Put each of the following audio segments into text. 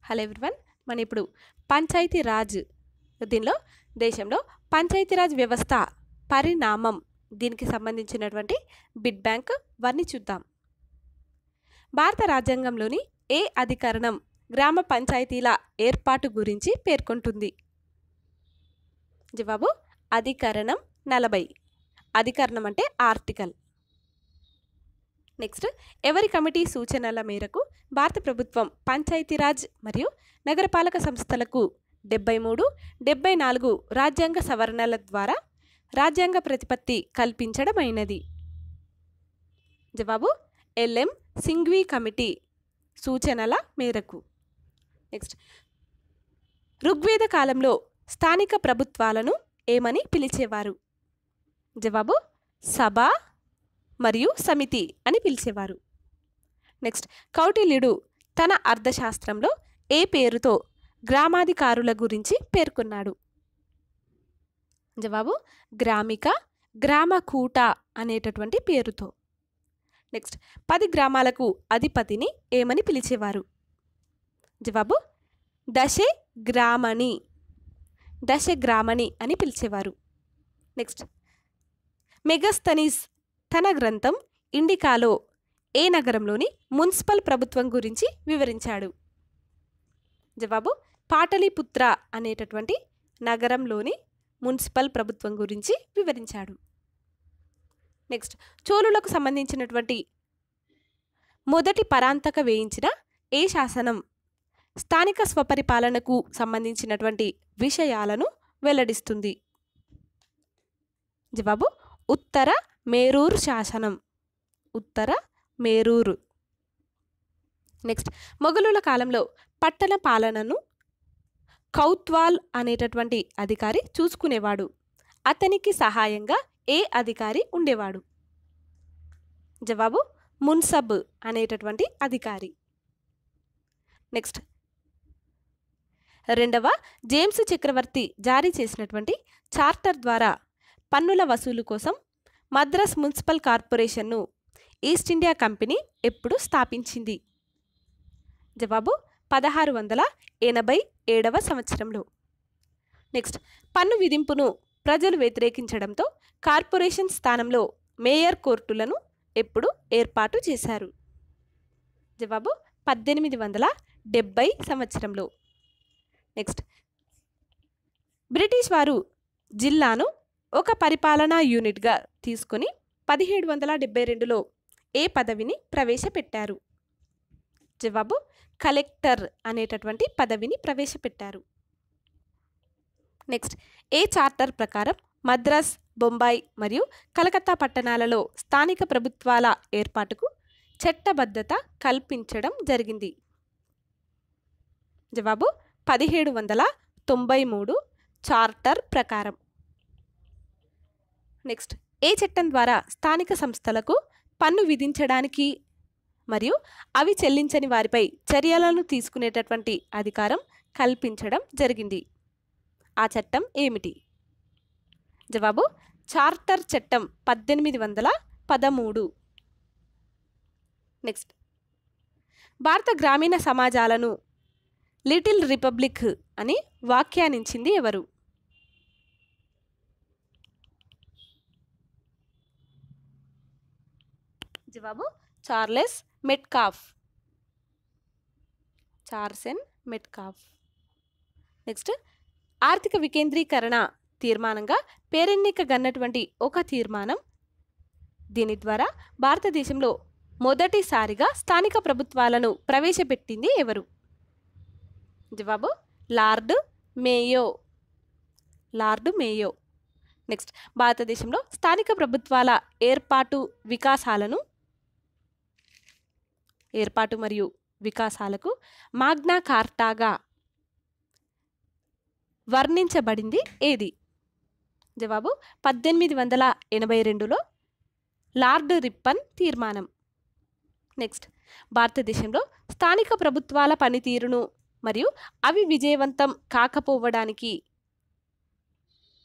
Hello everyone, మనం ఇప్పుడు పంచాయతీ రాజ్ దీనిలో దేశంలో పంచాయతీరాజ్ వ్యవస్థ పరిణామం దీనికి సంబంధించినటువంటి బిట్ బ్యాంక్ వన్ని చూద్దాం. భారత రాజ్యాంగంలోని ఏ అధికరణం గ్రామ పంచాయతీల ఏర్పాటు గురించి పేర్కొంటుంది? జవాబు అధికరణం 40. అధికరణం అంటే ఆర్టికల్. నెక్స్ట్, ఎవరి కమిటీ సూచనల మేరకు భారత ప్రభుత్వం పంచాయతీరాజ్ మరియు నగరపాలక సంస్థలకు 73, 74 రాజ్యాంగ సవరణల ద్వారా రాజ్యాంగ ప్రతిపత్తి కల్పించడమైనది? జవాబు ఎల్ఎం సింఘ్వి కమిటీ సూచనల మేరకు. నెక్స్ట్, ఋగ్వేద కాలంలో స్థానిక ప్రభుత్వాలను ఏమని పిలిచేవారు? జవాబు సభ మరియు సమితి అని పిలిచేవారు. నెక్స్ట్, కౌటిల్యుడు తన అర్థశాస్త్రంలో ఏ పేరుతో గ్రామాధికారుల గురించి పేర్కొన్నాడు? జవాబు గ్రామిక, గ్రామకూట అనేటటువంటి పేరుతో. నెక్స్ట్, 10 గ్రామాలకు అధిపతిని ఏమని పిలిచేవారు? జవాబు దశగ్రామణి అని పిలిచేవారు. నెక్స్ట్, మెగస్తనీస్ తన గ్రంథం ఇండికాలో ఏ నగరంలోని మున్సిపల్ ప్రభుత్వం గురించి వివరించాడు? జవాబు పాటలీపుత్ర అనేటటువంటి నగరంలోని మున్సిపల్ ప్రభుత్వం గురించి వివరించాడు. నెక్స్ట్, చోళులకు సంబంధించినటువంటి మొదటి పరాంతక వేయించిన ఏ శాసనం స్థానిక స్వపరిపాలనకు సంబంధించినటువంటి విషయాలను వెల్లడిస్తుంది? జవాబు ఉత్తర మేరూరు శాసనం. ఉత్తర మేరూరు. నెక్స్ట్, మొఘలుల కాలంలో పట్టణ పాలనను కౌత్వాల్ అనేటటువంటి అధికారి చూసుకునేవాడు. అతనికి సహాయంగా ఏ అధికారి ఉండేవాడు? జవాబు మున్సబ్ అనేటటువంటి అధికారి. నెక్స్ట్, 2వ జేమ్స్ చక్రవర్తి జారీ చేసినటువంటి చార్టర్ ద్వారా పన్నుల వసూలు కోసం మద్రాస్ మున్సిపల్ కార్పొరేషన్ను ఈస్ట్ ఇండియా కంపెనీ ఎప్పుడు స్థాపించింది? జవాబు 1687వ సంవత్సరంలో. నెక్స్ట్, పన్ను విధింపును ప్రజలు వ్యతిరేకించడంతో కార్పొరేషన్ స్థానంలో మేయర్ కోర్టులను ఎప్పుడు ఏర్పాటు చేశారు? జవాబు 1870 సంవత్సరంలో. నెక్స్ట్, బ్రిటిష్ వారు జిల్లాను ఒక పరిపాలనా యూనిట్గా తీసుకొని 1772లో ఏ పదవిని ప్రవేశపెట్టారు? జవాబు కలెక్టర్ అనేటటువంటి పదవిని ప్రవేశపెట్టారు. నెక్స్ట్, ఏ చార్టర్ ప్రకారం మద్రాస్, బొంబాయి మరియు కలకత్తా పట్టణాలలో స్థానిక ప్రభుత్వాల ఏర్పాటుకు చట్టబద్ధత కల్పించడం జరిగింది? జవాబు 1793 చార్టర్ ప్రకారం. నెక్స్ట్, ఏ చట్టం ద్వారా స్థానిక సంస్థలకు పన్ను విధించడానికి మరియు అవి చెల్లించని వారిపై చర్యలను తీసుకునేటటువంటి అధికారం కల్పించడం జరిగింది? ఆ చట్టం ఏమిటి? జవాబు చార్టర్ చట్టం 1813. నెక్స్ట్, భారత గ్రామీణ సమాజాలను లిటిల్ రిపబ్లిక్ అని వ్యాఖ్యానించింది ఎవరు? జవాబు చార్లెస్ మెట్కాఫ్. నెక్స్ట్, ఆర్థిక వికేంద్రీకరణ తీర్మానంగా పేరెన్నికగన్నటువంటి ఒక తీర్మానం దీని ద్వారా భారతదేశంలో మొదటిసారిగా స్థానిక ప్రభుత్వాలను ప్రవేశపెట్టింది ఎవరు? జవాబు లార్డ్ మేయో. నెక్స్ట్, భారతదేశంలో స్థానిక ప్రభుత్వాల ఏర్పాటు మరియు వికాసాలకు మాగ్నా కార్టాగా వర్ణించబడింది ఏది? జవాబు 1882లో లార్డ్ రిప్పన్ తీర్మానం. నెక్స్ట్, భారతదేశంలో స్థానిక ప్రభుత్వాల పనితీరును మరియు అవి విజయవంతం కాకపోవడానికి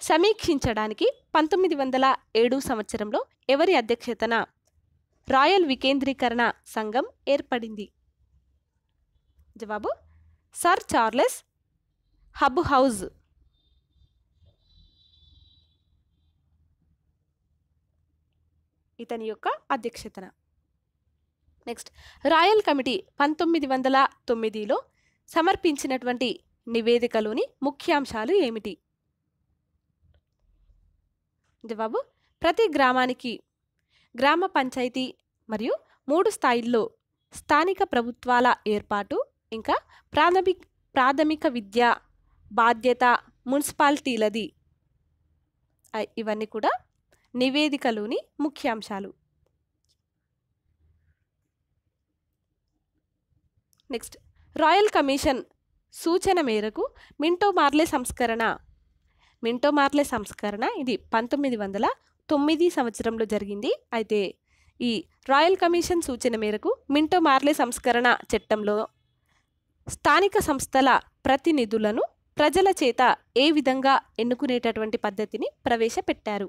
సమీక్షించడానికి 1907 సంవత్సరంలో ఎవరి అధ్యక్షతన రాయల్ వికేంద్రీకరణ సంఘం ఏర్పడింది? జవాబు సర్ చార్లెస్ హబ్-హౌజ్ ఇతని యొక్క అధ్యక్షతన. నెక్స్ట్, రాయల్ కమిటీ 1909లో సమర్పించినటువంటి నివేదికలోని ముఖ్యాంశాలు ఏమిటి? జవాబు, ప్రతి గ్రామానికి గ్రామ పంచాయతీ మరియు 3 స్థాయిల్లో స్థానిక ప్రభుత్వాల ఏర్పాటు, ఇంకా ప్రాథమిక విద్య బాధ్యత మున్సిపాలిటీలది. ఇవన్నీ కూడా నివేదికలోని ముఖ్యాంశాలు. నెక్స్ట్, రాయల్ కమిషన్ సూచన మేరకు మింటో మార్లే సంస్కరణ ఇది 1909 సంవత్సరంలో జరిగింది. అయితే ఈ రాయల్ కమిషన్ సూచన మేరకు మింటో మార్లే సంస్కరణ చట్టంలో స్థానిక సంస్థల ప్రతినిధులను ప్రజల చేత ఏ విధంగా ఎన్నుకునేటటువంటి పద్ధతిని ప్రవేశపెట్టారు?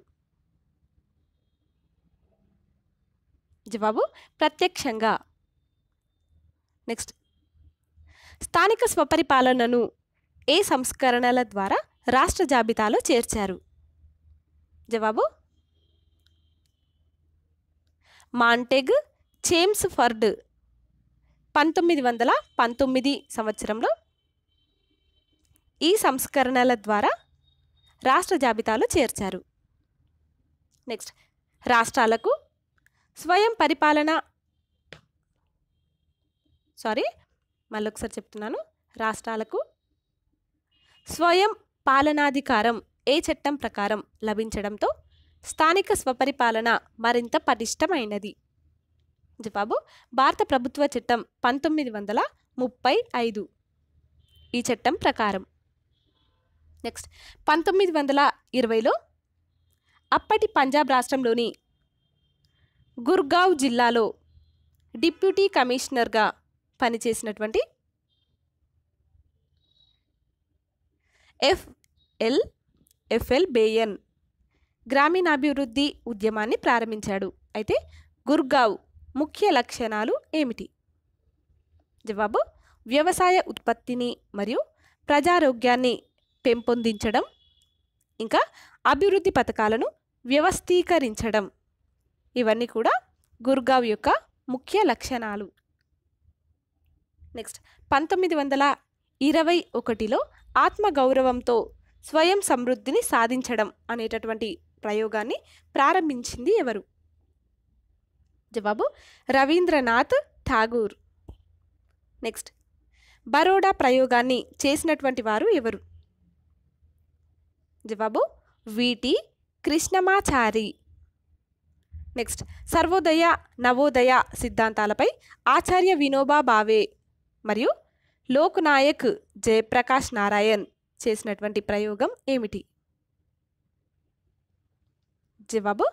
జవాబు, ప్రత్యక్షంగా. నెక్స్ట్, స్థానిక స్వపరిపాలనను ఏ సంస్కరణల ద్వారా రాష్ట్ర జాబితాలో చేర్చారు? జవాబు, మాంటెగ్ చేమ్స్ఫర్డ్ 1919 సంవత్సరంలో ఈ సంస్కరణల ద్వారా రాష్ట్ర జాబితాలో చేర్చారు. నెక్స్ట్, రాష్ట్రాలకు స్వయం పరిపాలన మళ్ళొకసారి చెప్తున్నాను. రాష్ట్రాలకు స్వయం పాలనాధికారం ఏ చట్టం ప్రకారం లభించడంతో స్థానిక స్వపరిపాలన మరింత పటిష్టమైనది? జవాబు, భారత ప్రభుత్వ చట్టం 1935 ఈ చట్టం ప్రకారం. నెక్స్ట్, 1920లో అప్పటి పంజాబ్ రాష్ట్రంలోని గుర్గావ్ జిల్లాలో డిప్యూటీ కమిషనర్గా పనిచేసినటువంటి ఎఫ్ఎల్ బేయన్ గ్రామీణాభివృద్ధి ఉద్యమాన్ని ప్రారంభించాడు. అయితే గుర్గావ్ ముఖ్య లక్షణాలు ఏమిటి? జవాబు, వ్యవసాయ ఉత్పత్తిని మరియు ప్రజారోగ్యాన్ని పెంపొందించడం, ఇంకా అభివృద్ధి పథకాలను వ్యవస్థీకరించడం. ఇవన్నీ కూడా గుర్గావ్ యొక్క ముఖ్య లక్షణాలు. నెక్స్ట్, 1921లో ఆత్మగౌరవంతో స్వయం సమృద్ధిని సాధించడం అనేటటువంటి ప్రయోగాన్ని ప్రారంభించింది ఎవరు? జవాబు, రవీంద్రనాథ్ ఠాగూర్. నెక్స్ట్, బరోడా ప్రయోగాన్ని చేసినటువంటి వారు ఎవరు? జవాబు, విటి కృష్ణమాచారి. నెక్స్ట్, సర్వోదయ నవోదయ సిద్ధాంతాలపై ఆచార్య వినోబా భావే మరియు లోక్నాయక్ జయప్రకాష్ నారాయణ్ చేసినటువంటి ప్రయోగం ఏమిటి? జవాబు,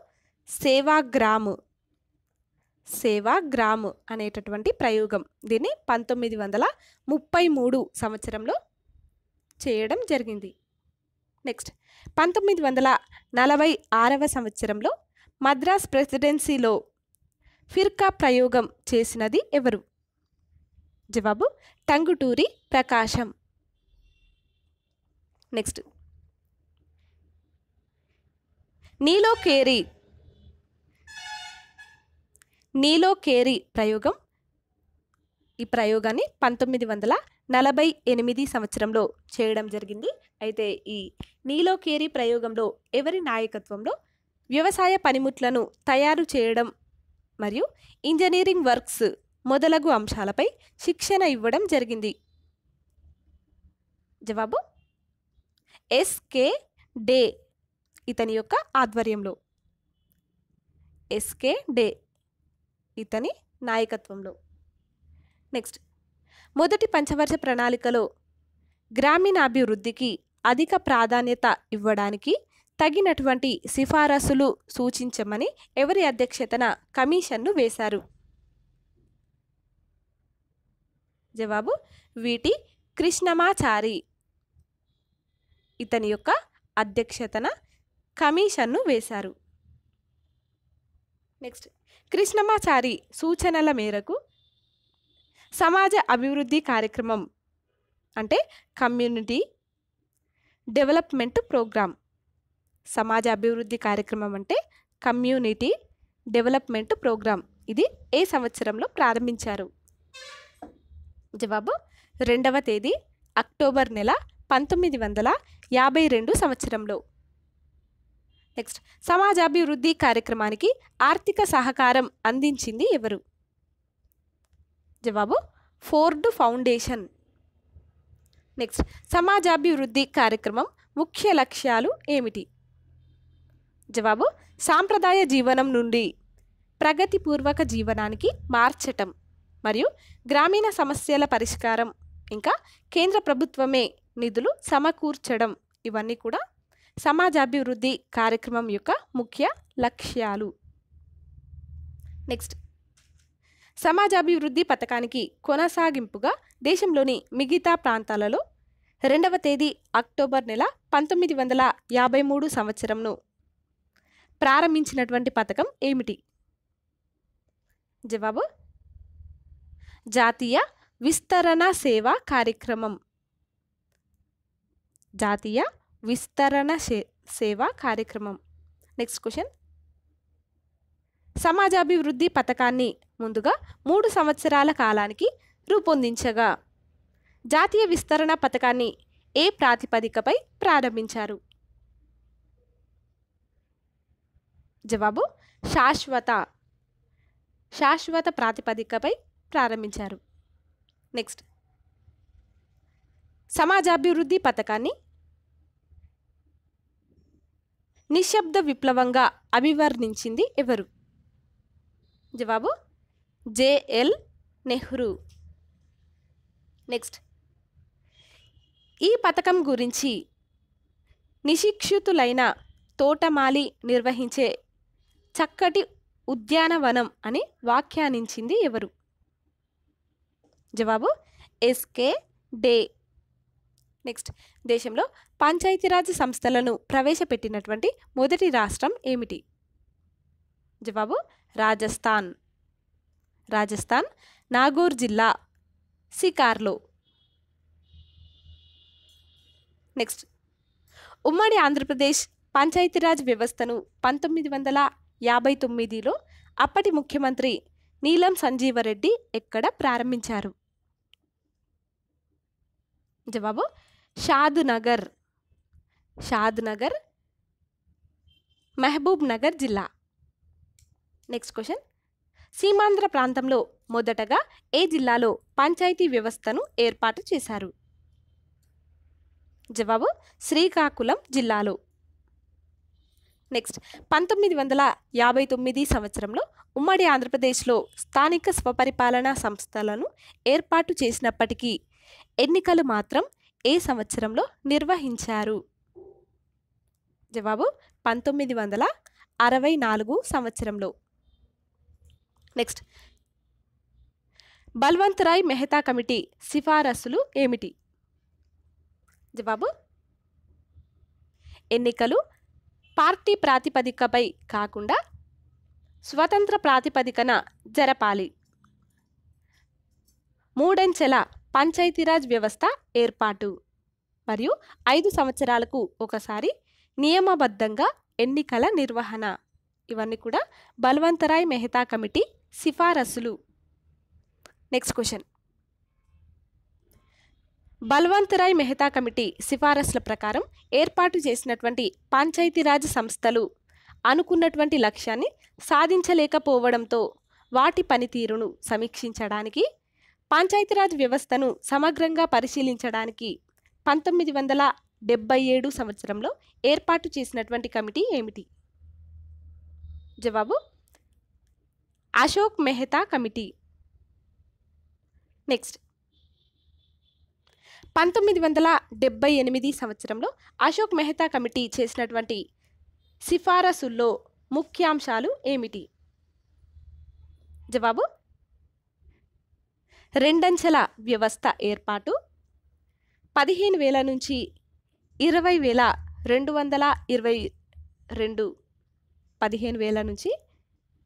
సేవాగ్రామ్ అనేటటువంటి ప్రయోగం. దీన్ని 1933 సంవత్సరంలో చేయడం జరిగింది. నెక్స్ట్, 1946వ సంవత్సరంలో మద్రాస్ ప్రెసిడెన్సీలో ఫిర్కా ప్రయోగం చేసినది ఎవరు? జవాబు, టంగుటూరి ప్రకాశం. నెక్స్ట్, నీలోకేరి ప్రయోగం. ఈ ప్రయోగాన్ని 1948 సంవత్సరంలో చేయడం జరిగింది. అయితే ఈ నీలోకేరి ప్రయోగంలో ఎవరి నాయకత్వంలో వ్యవసాయ పనిముట్లను తయారు చేయడం మరియు ఇంజనీరింగ్ వర్క్స్ మొదలగు అంశాలపై శిక్షణ ఇవ్వడం జరిగింది? జవాబు, ఎస్కే డే ఇతని యొక్క ఆధ్వర్యంలో, ఎస్కే డే ఇతని నాయకత్వంలో. నెక్స్ట్, మొదటి పంచవర్ష ప్రణాళికలో గ్రామీణాభివృద్ధికి అధిక ప్రాధాన్యత ఇవ్వడానికి తగినటువంటి సిఫారసులు సూచించమని ఎవరి అధ్యక్షతన కమిషన్ను వేశారు? జవాబు, విటి కృష్ణమాచారి ఇతని యొక్క అధ్యక్షతన కమిషన్ను వేశారు. నెక్స్ట్, కృష్ణమాచారి సూచనల మేరకు సమాజ అభివృద్ధి కార్యక్రమం అంటే కమ్యూనిటీ డెవలప్మెంట్ ప్రోగ్రామ్. సమాజ అభివృద్ధి కార్యక్రమం అంటే కమ్యూనిటీ డెవలప్మెంట్ ప్రోగ్రామ్. ఇది ఏ సంవత్సరంలో ప్రారంభించారు? జవాబు 2వ తేదీ అక్టోబర్ నెల 1952 సంవత్సరంలో. నెక్స్ట్, సమాజాభివృద్ధి కార్యక్రమానికి ఆర్థిక సహకారం అందించింది ఎవరు? జవాబు ఫోర్డ్ ఫౌండేషన్. నెక్స్ట్, సమాజాభివృద్ధి కార్యక్రమం ముఖ్య లక్ష్యాలు ఏమిటి? జవాబు సాంప్రదాయ జీవనం నుండి ప్రగతిపూర్వక జీవనానికి మార్చటం మరియు గ్రామీణ సమస్యల పరిష్కారం, ఇంకా కేంద్ర ప్రభుత్వమే నిధులు సమకూర్చడం, ఇవన్నీ కూడా సమాజాభివృద్ధి కార్యక్రమం యొక్క ముఖ్య లక్ష్యాలు. నెక్స్ట్, సమాజాభివృద్ధి పథకానికి కొనసాగింపుగా దేశంలోని మిగతా ప్రాంతాలలో 2వ తేదీ అక్టోబర్ నెల 1953 సంవత్సరంను ప్రారంభించినటువంటి పథకం ఏమిటి? జవాబు జాతీయ విస్తరణ సేవా కార్యక్రమం. జాతీయ విస్తరణ సేవా కార్యక్రమం. నెక్స్ట్ క్వశ్చన్, సమాజాభివృద్ధి పథకాన్ని ముందుగా 3 సంవత్సరాల కాలానికి రూపొందించగా జాతీయ విస్తరణ పథకాన్ని ఏ ప్రాతిపదికపై ప్రారంభించారు? జవాబు శాశ్వత ప్రాతిపదికపై ప్రారంభించారు. నెక్స్ట్, సమాజాభివృద్ధి పథకాన్ని నిశ్శబ్ద విప్లవంగా అభివర్ణించింది ఎవరు? జవాబు జేఎల్ నెహ్రూ. నెక్స్ట్, ఈ పథకం గురించి నిశిక్షితులైన తోటమాలి నిర్వహించే చక్కటి ఉద్యానవనం అని వ్యాఖ్యానించింది ఎవరు? జవాబు ఎస్కే డే. నెక్స్ట్, దేశంలో పంచాయతీరాజ్ సంస్థలను ప్రవేశపెట్టినటువంటి మొదటి రాష్ట్రం ఏమిటి? జవాబు రాజస్థాన్. నాగోర్ జిల్లా సికార్లో. నెక్స్ట్, ఉమ్మడి ఆంధ్రప్రదేశ్ పంచాయతీరాజ్ వ్యవస్థను 1959లో అప్పటి ముఖ్యమంత్రి నీలం సంజీవరెడ్డి ఎక్కడ ప్రారంభించారు? జవాబు షాద్ నగర్, మహబూబ్ నగర్ జిల్లా. నెక్స్ట్ క్వశ్చన్, సీమాంధ్ర ప్రాంతంలో మొదటగా ఏ జిల్లాలో పంచాయతీ వ్యవస్థను ఏర్పాటు చేశారు? జవాబు శ్రీకాకుళం జిల్లాలో. నెక్స్ట్, 1959 సంవత్సరంలో ఉమ్మడి ఆంధ్రప్రదేశ్లో స్థానిక స్వపరిపాలనా సంస్థలను ఏర్పాటు చేసినప్పటికీ ఎన్నికలు మాత్రం ఏ సంవత్సరంలో నిర్వహించారు? జవాబు 1964 సంవత్సరంలో. నెక్స్ట్, బల్వంత్ రాయ్ మెహతా కమిటీ సిఫారసులు ఏమిటి? జవాబు ఎన్నికలు పార్టీ ప్రాతిపదికపై కాకుండా స్వతంత్ర ప్రాతిపదికన జరపాలి, 3 అంచెల పంచాయతీరాజ్ వ్యవస్థ ఏర్పాటు మరియు 5 సంవత్సరాలకు ఒకసారి నియమబద్ధంగా ఎన్నికల నిర్వహణ, ఇవన్నీ కూడా బల్వంత్ రాయ్ మెహతా కమిటీ సిఫారసులు. Next question, Balwant Rai Mehta committee సిఫారసుల ప్రకారం ఏర్పాటు చేసినటువంటి పంచాయతీరాజ్ సంస్థలు అనుకున్నటువంటి లక్ష్యాన్ని సాధించలేకపోవడంతో వాటి పనితీరును సమీక్షించడానికి, పంచాయతీరాజ్ వ్యవస్థను సమగ్రంగా పరిశీలించడానికి 1977 సంవత్సరంలో ఏర్పాటు చేసినటువంటి కమిటీ ఏమిటి? జవాబు అశోక్ మెహతా కమిటీ. నెక్స్ట్, 1978 సంవత్సరంలో అశోక్ మెహతా కమిటీ చేసినటువంటి సిఫారసుల్లో ముఖ్యాంశాలు ఏమిటి? జవాబు 2 అంచెల వ్యవస్థ ఏర్పాటు, 15,000 నుంచి 20,222 15,000 నుంచి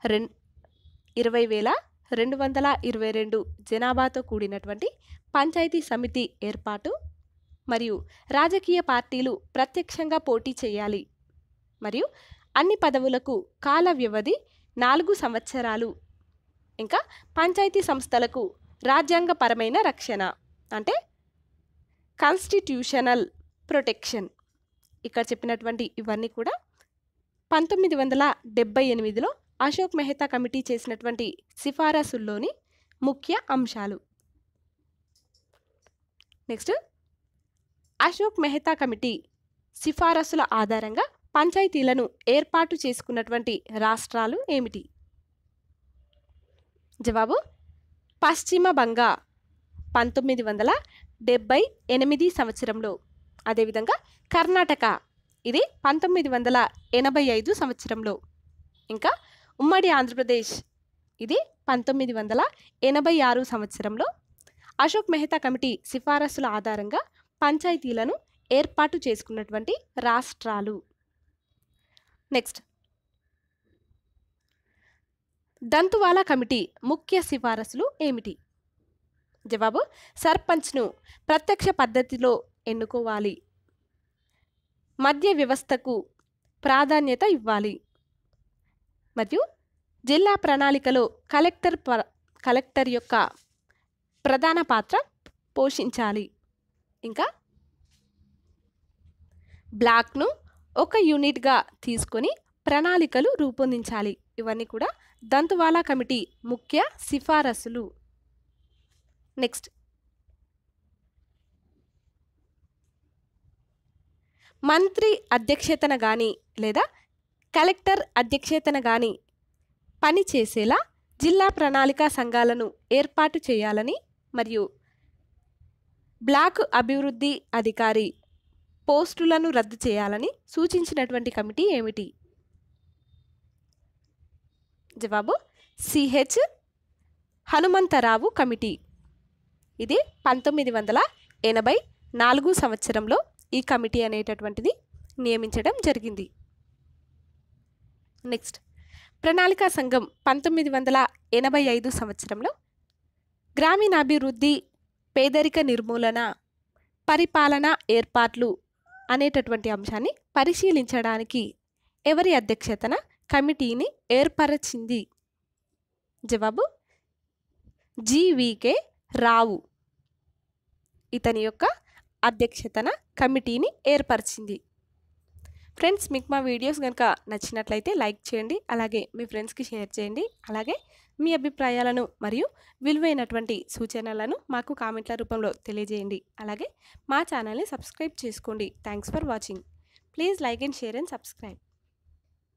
20,222 జనాభాతో కూడినటువంటి పంచాయతీ సమితి ఏర్పాటు మరియు రాజకీయ పార్టీలు ప్రత్యక్షంగా పోటీ చేయాలి మరియు అన్ని పదవులకు కాల వ్యవధి 4 సంవత్సరాలు. ఇంకా పంచాయతీ సంస్థలకు రాజ్యాంగపరమైన రక్షణ అంటే కాన్స్టిట్యూషనల్ ప్రొటెక్షన్. ఇక్కడ చెప్పినటువంటి ఇవన్నీ కూడా 1978లో అశోక్ మెహతా కమిటీ చేసినటువంటి సిఫారసుల్లోని ముఖ్య అంశాలు. నెక్స్ట్, అశోక్ మెహతా కమిటీ సిఫారసుల ఆధారంగా పంచాయతీలను ఏర్పాటు చేసుకున్నటువంటి రాష్ట్రాలు ఏమిటి? జవాబు పశ్చిమ బంగా 1978 సంవత్సరంలో. అదేవిధంగా కర్ణాటక ఇది 1985 సంవత్సరంలో. ఇంకా ఉమ్మడి ఆంధ్రప్రదేశ్ ఇది 1986 సంవత్సరంలో అశోక్ మెహతా కమిటీ సిఫారసుల ఆధారంగా పంచాయతీలను ఏర్పాటు చేసుకున్నటువంటి రాష్ట్రాలు. నెక్స్ట్, దంతువాలా కమిటీ ముఖ్య సిఫారసులు ఏమిటి? జవాబు సర్పంచ్ను ప్రత్యక్ష పద్ధతిలో ఎన్నుకోవాలి, మధ్య వ్యవస్థకు ప్రాధాన్యత ఇవ్వాలి మరియు జిల్లా ప్రణాళికలో కలెక్టర్ యొక్క ప్రధాన పాత్ర పోషించాలి. ఇంకా బ్లాక్ను ఒక యూనిట్గా తీసుకొని ప్రణాళికలు రూపొందించాలి. ఇవన్నీ కూడా దంతువాలా కమిటీ ముఖ్య సిఫారసులు. నెక్స్ట్, మంత్రి అధ్యక్షతన కానీ లేదా కలెక్టర్ అధ్యక్షతన కానీ పనిచేసేలా జిల్లా ప్రణాళికా సంఘాలను ఏర్పాటు చేయాలని మరియు బ్లాక్ అభివృద్ధి అధికారి పోస్టులను రద్దు చేయాలని సూచించినటువంటి కమిటీ ఏమిటి? జవాబు సిహెచ్ హనుమంతరావు కమిటీ. ఇది 1984 సంవత్సరంలో ఈ కమిటీ అనేటటువంటిది నియమించడం జరిగింది. నెక్స్ట్, ప్రణాళికా సంఘం 1985 సంవత్సరంలో గ్రామీణాభివృద్ధి, పేదరిక నిర్మూలన, పరిపాలన ఏర్పాట్లు అనేటటువంటి అంశాన్ని పరిశీలించడానికి ఎవరి అధ్యక్షతన కమిటీని ఏర్పరచింది? జవాబు జీవీకే రావు ఇతని యొక్క అధ్యక్షతన కమిటీని ఏర్పరిచింది. ఫ్రెండ్స్, మీకు మా వీడియోస్ కనుక నచ్చినట్లయితే లైక్ చేయండి, అలాగే మీ ఫ్రెండ్స్కి షేర్ చేయండి. అలాగే మీ అభిప్రాయాలను మరియు విలువైనటువంటి సూచనలను మాకు కామెంట్ల రూపంలో తెలియజేయండి. అలాగే మా ఛానల్ని సబ్స్క్రైబ్ చేసుకోండి. Thanks for watching. Please like and share and subscribe.